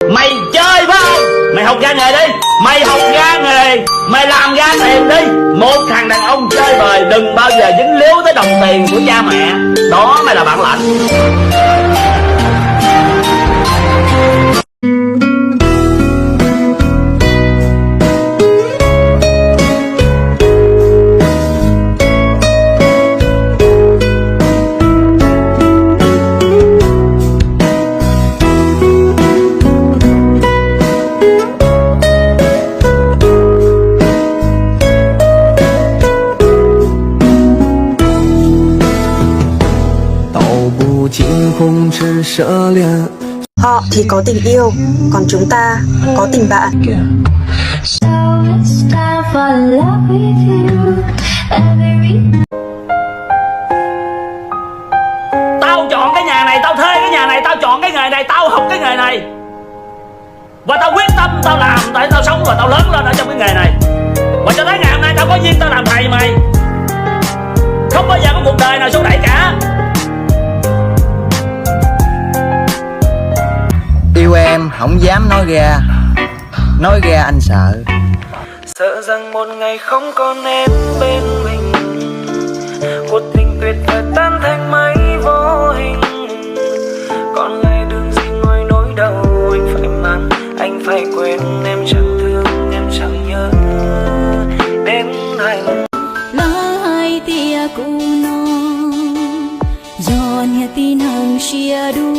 Mày chơi phải không? Mày học ra nghề đi. Mày học ra nghề, mày làm ra tiền đi. Một thằng đàn ông chơi bời đừng bao giờ dính líu tới đồng tiền của cha mẹ. Đó mới là bản lãnh. Họ thì có tình yêu, còn chúng ta có tình bạn. Tao chọn cái nhà này, tao thuê cái nhà này, tao chọn cái nghề này, tao học cái nghề này. Và tao quyết tâm tao làm, tại tao sống và tao lớn lên ở trong cái nghề này. Và cho tới ngày hôm nay tao có duyên tao làm thầy mày. Không bao giờ có cuộc đời nào xô đẩy cả. Yêu em không dám nói ra anh sợ. Sợ rằng một ngày không còn em bên mình, cuộc tình tuyệt vời tan thành mây vô hình. Còn lại đường gì ngoài nỗi đau anh phải mang, anh phải quên em chẳng thương, em chẳng nhớ đến anh. Lai tia kuno, giòn tin hằng chia du.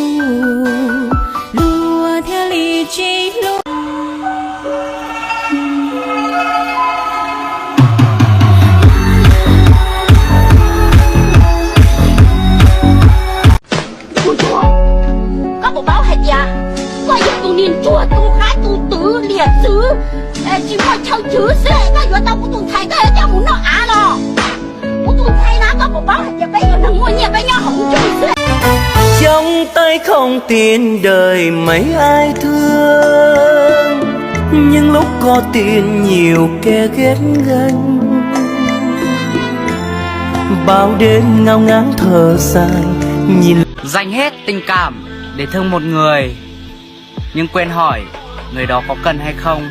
Các bộ báo hết ya, qua yêu tu niên chùa tu khá tu tứ liệt sứ, chỉ có châu chữ sẽ các yêu tao cũng tu thay cái cho muốn nó á lo, cũng tu thay nó các bộ báo hết ya bây giờ nó ngồi nhà bây giờ không chữ sẽ. Trong tay không tiền đời mấy ai thương, nhưng lúc có tiền nhiều kẻ ghét ganh. Bao đêm ngao ngán thở dài nhìn Dành hết tình cảm để thương một người, nhưng quên hỏi người đó có cần hay không.